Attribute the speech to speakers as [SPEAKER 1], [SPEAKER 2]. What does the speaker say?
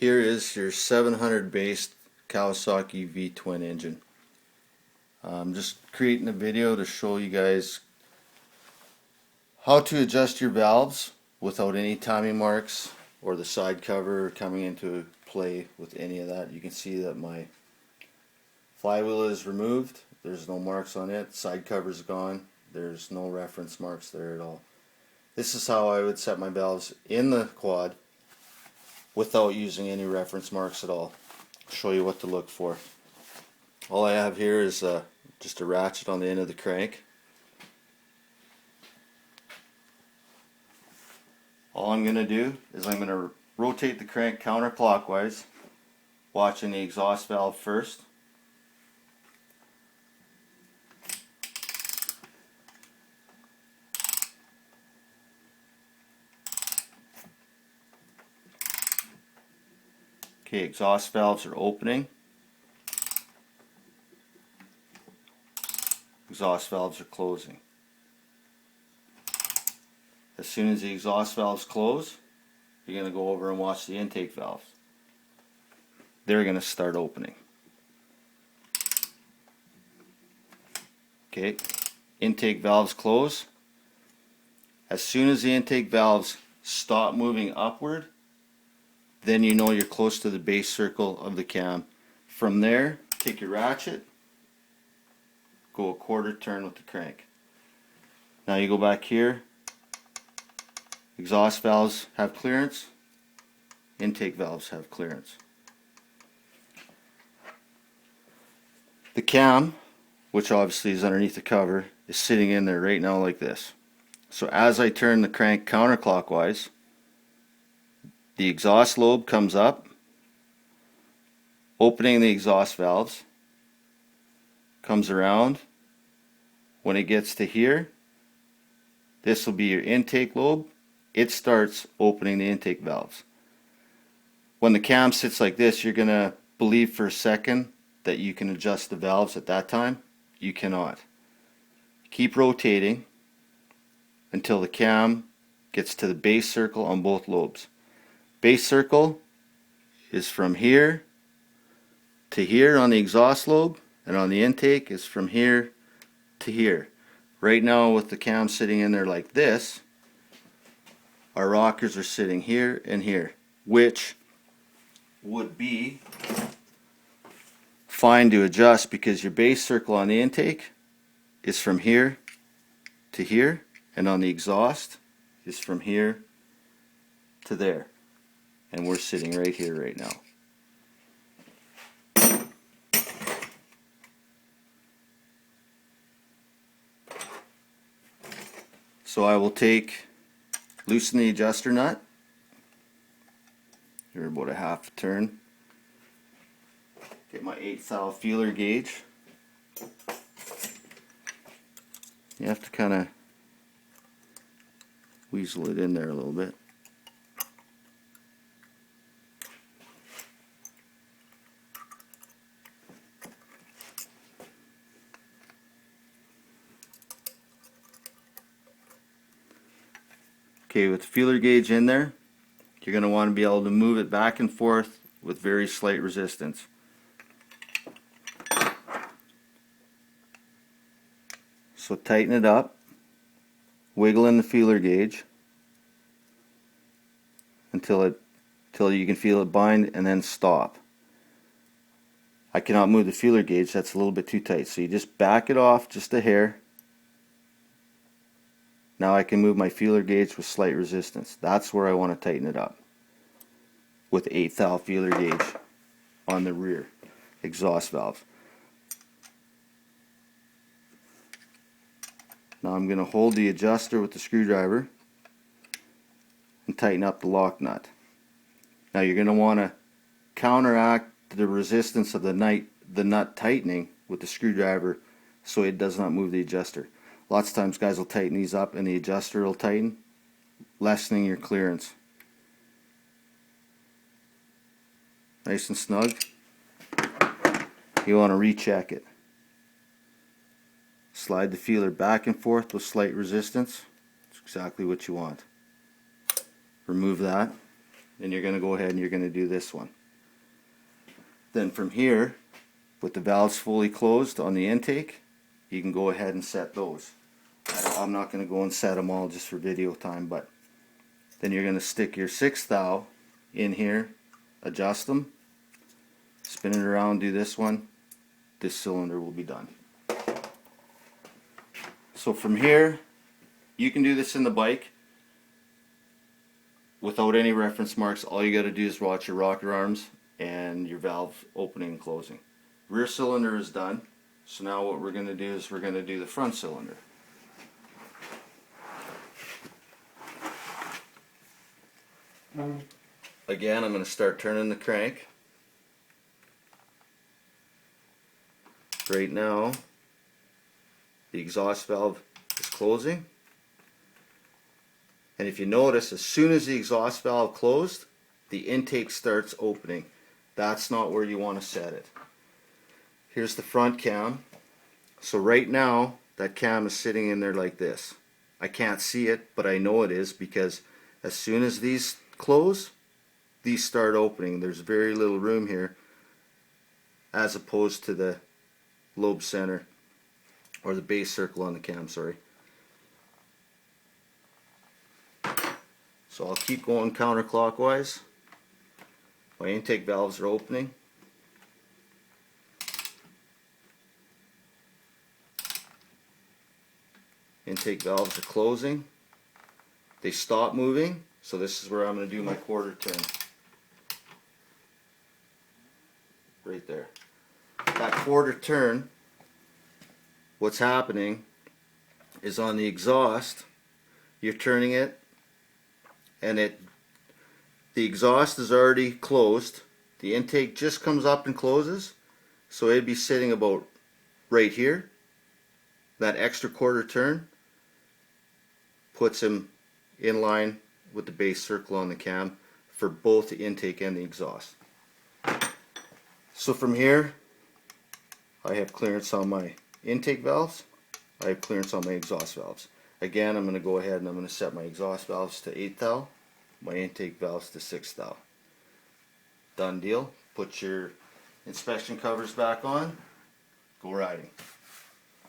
[SPEAKER 1] Here is your 700 based Kawasaki V-twin engine. I'm just creating a video to show you guys how to adjust your valves without any timing marks or the side cover coming into play with any of that. You can see that my flywheel is removed. There's no marks on it. Side cover is gone. There's no reference marks there at all. This is how I would set my valves in the quad without using any reference marks at all. I'll show you what to look for. All I have here is just a ratchet on the end of the crank. All I'm going to do is I'm going to rotate the crank counterclockwise, watching the exhaust valve first. Okay, exhaust valves are opening. Exhaust valves are closing. As soon as the exhaust valves close, you're going to go over and watch the intake valves. They're going to start opening. Okay, intake valves close. As soon as the intake valves stop moving upward, then you know you're close to the base circle of the cam. From there, take your ratchet, go a quarter turn with the crank. Now you go back here, exhaust valves have clearance, intake valves have clearance. The cam, which obviously is underneath the cover, is sitting in there right now like this. So as I turn the crank counterclockwise, the exhaust lobe comes up, opening the exhaust valves, comes around. When it gets to here, this will be your intake lobe. It starts opening the intake valves. When the cam sits like this, you're going to believe for a second that you can adjust the valves at that time. You cannot. Keep rotating until the cam gets to the base circle on both lobes. Base circle is from here to here on the exhaust lobe, and on the intake is from here to here. Right now, with the cam sitting in there like this, our rockers are sitting here and here, which would be fine to adjust because your base circle on the intake is from here to here, and on the exhaust is from here to there. And we're sitting right here right now. So I will loosen the adjuster nut. Here about a half a turn. Get my 1/8 thou feeler gauge. You have to kind of weasel it in there a little bit. Okay, with the feeler gauge in there, you're going to want to be able to move it back and forth with very slight resistance. So tighten it up, wiggle in the feeler gauge until you can feel it bind, and then stop. I cannot move the feeler gauge, that's a little bit too tight, so you just back it off just a hair. Now I can move my feeler gauge with slight resistance. That's where I want to tighten it up. With 1/8 thou feeler gauge on the rear exhaust valve. Now I'm going to hold the adjuster with the screwdriver and tighten up the lock nut. Now you're going to want to counteract the resistance of the nut tightening with the screwdriver so it does not move the adjuster. Lots of times guys will tighten these up and the adjuster will tighten, lessening your clearance. Nice and snug. You want to recheck it. Slide the feeler back and forth with slight resistance. That's exactly what you want. Remove that. and you're going to go ahead and you're going to do this one. Then from here, with the valves fully closed on the intake, you can go ahead and set those. I'm not going to go and set them all just for video time, but then you're going to stick your 6th thou in here, adjust them, spin it around, do this one. This cylinder will be done. So from here, you can do this in the bike without any reference marks. All you got to do is watch your rocker arms and your valve opening and closing. Rear cylinder is done. So now what we're going to do is we're going to do the front cylinder. Again, I'm going to start turning the crank. Right now, the exhaust valve is closing. And if you notice, as soon as the exhaust valve closed, the intake starts opening. That's not where you want to set it. Here's the front cam. So right now, that cam is sitting in there like this. I can't see it, but I know it is because as soon as these close, these start opening. There's very little room here as opposed to the lobe center or the base circle on the cam, sorry. So I'll keep going counterclockwise. My intake valves are opening. Intake valves are closing. They stop moving, so this is where I'm going to do my quarter turn. Right there. That quarter turn, what's happening is on the exhaust, you're turning it, and the exhaust is already closed. The intake just comes up and closes, so it'd be sitting about right here. That extra quarter turn puts him in line with the base circle on the cam for both the intake and the exhaust. So from here, I have clearance on my intake valves, I have clearance on my exhaust valves. Again, I'm going to go ahead and I'm going to set my exhaust valves to 8th thou, my intake valves to 6th thou. Done deal. Put your inspection covers back on, go riding.